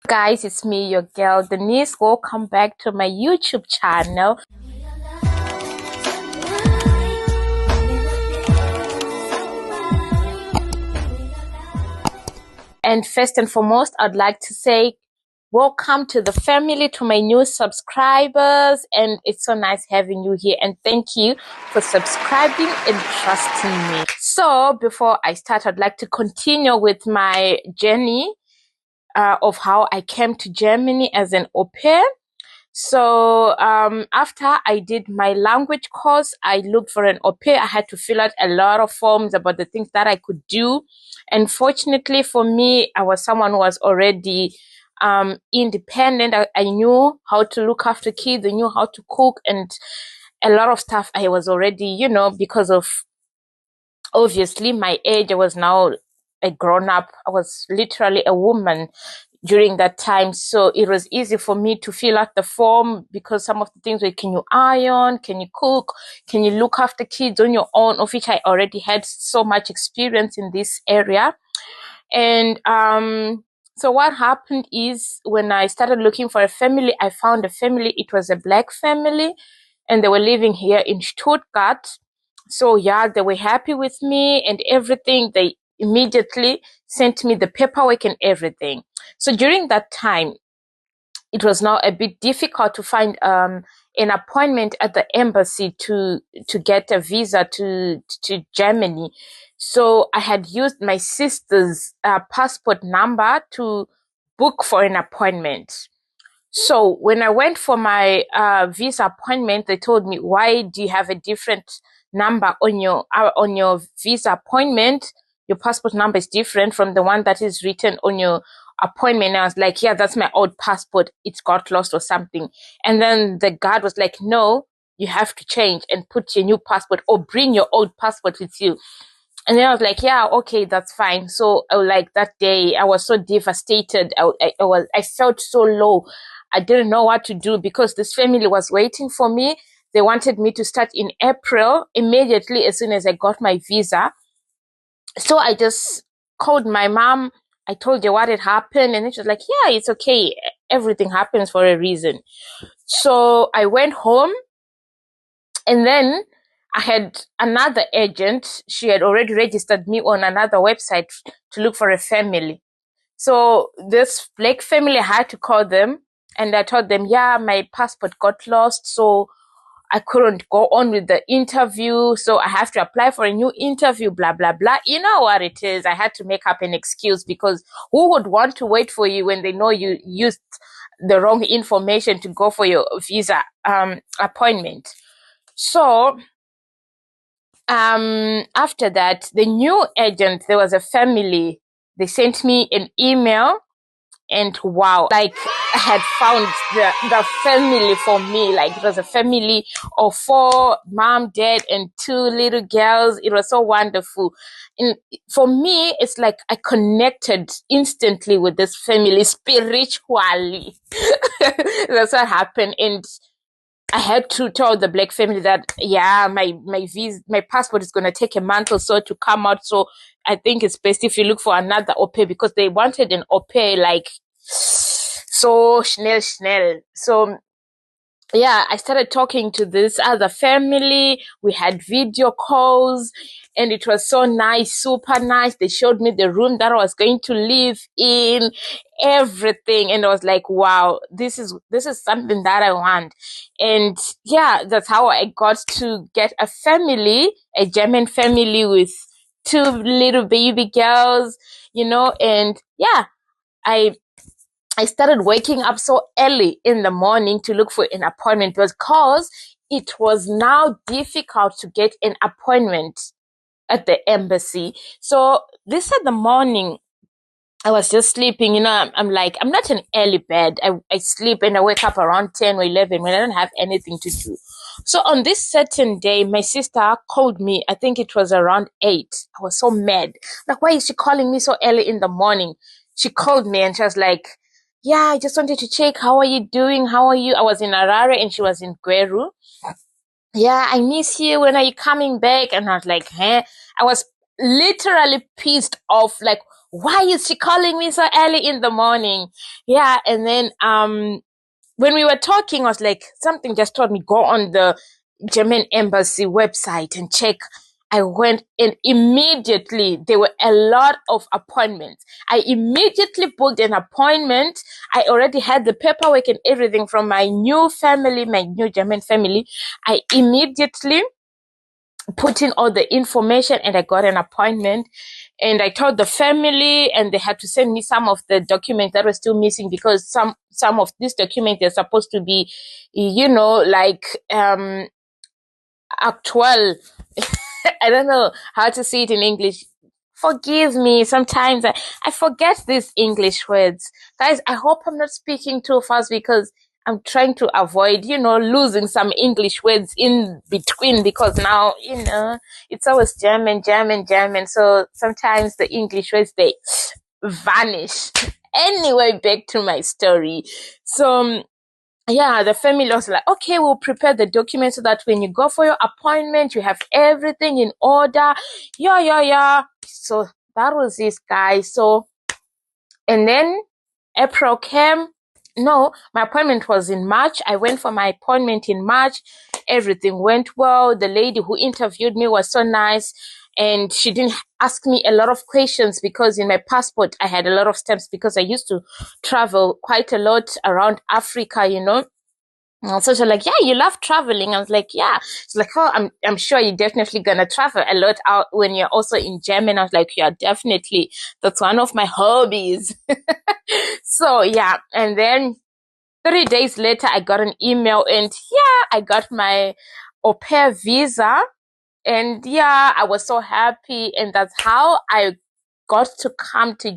Guys, it's me, your girl Denise. Welcome back to my YouTube channel. And first and foremost, I'd like to say welcome to the family, to my new subscribers, and it's so nice having you here, and thank you for subscribing and trusting me. So before I start, I'd like to continue with my journey of how I came to Germany as an au pair. So after I did my language course, I looked for an au pair. I had to fill out a lot of forms about the things that I could do. And fortunately for me, I was someone who was already independent. I knew how to look after kids. I knew how to cook, and a lot of stuff I was already, because of obviously my age. I was now a grown up. I was literally a woman during that time. So it was easy for me to fill out the form, because some of the things were, can you iron? Can you cook? Can you look after kids on your own? Of which I already had so much experience in this area. And so what happened is, when I started looking for a family, I found a family. It was a Black family, and they were living here in Stuttgart. So yeah, they were happy with me and everything. They immediately sent me the paperwork and everything. So during that time, it was now a bit difficult to find an appointment at the embassy to get a visa to Germany. So I had used my sister's passport number to book for an appointment. So when I went for my visa appointment, they told me, "Why do you have a different number on your visa appointment? Your passport number is different from the one that is written on your appointment." And I was like, "Yeah, that's my old passport. It's got lost or something." And then the guard was like, "No, you have to change and put your new passport, or bring your old passport with you." And then I was like, "Yeah, okay, that's fine." So like that day, I was so devastated. I felt so low. I didn't know what to do, because this family was waiting for me. They wanted me to start in April, immediately as soon as I got my visa. So I just called my mom. I told her what had happened, and she was like, "Yeah, it's okay. Everything happens for a reason." So I went home, and then I had another agent. She had already registered me on another website to look for a family. So this Black family, I had to call them, and I told them, "Yeah, my passport got lost, so I couldn't go on with the interview. So I have to apply for a new interview, blah, blah, blah." You know what it is. I had to make up an excuse, because who would want to wait for you when they know you used the wrong information to go for your visa appointment? So after that, the new agent, there was a family. They sent me an email, and wow, like I had found the family for me. Like, it was a family of 4, mom, dad, and 2 little girls. It was so wonderful. And for me, it's like I connected instantly with this family spiritually. That's what happened. And I had to tell the Black family that, yeah, my visa, my passport is going to take a month or so to come out. So I think it's best if you look for another au pair, because they wanted an au pair like so schnell. So yeah, I started talking to this other family. We had video calls, and it was so nice, super nice. They showed me the room that I was going to live in, everything. And I was like, wow, this is something that I want. And yeah, that's how I got to get a family, a German family with 2 little baby girls, and yeah, I started waking up so early in the morning to look for an appointment, because it was now difficult to get an appointment at the embassy. So this at the morning, I was just sleeping, I'm like, I'm not an early bird. I sleep and I wake up around 10 or 11 when I don't have anything to do. So on this certain day, my sister called me. I think it was around 8. I was so mad. Like, why is she calling me so early in the morning? She called me and she was like, "Yeah, I just wanted to check. How are you doing? How are you?" I was in Harare and she was in Gweru. "Yeah, I miss you. When are you coming back?" And I was like, "Huh?" I was literally pissed off. Like, why is she calling me so early in the morning? Yeah. And then, when we were talking, I was like, something just told me, go on the German embassy website and check. I went, and immediately there were a lot of appointments. I immediately booked an appointment. I already had the paperwork and everything from my new family, my new German family. I immediately put in all the information and I got an appointment, and I told the family, and they had to send me some of the documents that were still missing, because some of these documents, they're supposed to be, like actual. I don't know how to say it in English. Forgive me. Sometimes I forget these English words. Guys, I hope I'm not speaking too fast, because I'm trying to avoid, losing some English words in between, because now, it's always German, German, German. So sometimes the English words, they vanish. Anyway, back to my story. So, yeah, the family was like, okay, we'll prepare the documents so that when you go for your appointment, you have everything in order. Yeah, yeah, yeah. So that was this guy. So, and then April came. No, my appointment was in March. I went for my appointment in March. Everything went well. The lady who interviewed me was so nice. And she didn't ask me a lot of questions, because in my passport, I had a lot of stamps, because I used to travel quite a lot around Africa. And so she's like, yeah, you love traveling. I was like, yeah. She's like, oh, I'm sure you're definitely gonna travel a lot out when you're also in Germany. I was like, yeah, definitely. That's one of my hobbies. So yeah, and then 3 days later, I got an email, and yeah, I got my Aupair visa, and yeah, I was so happy, and that's how I got to come to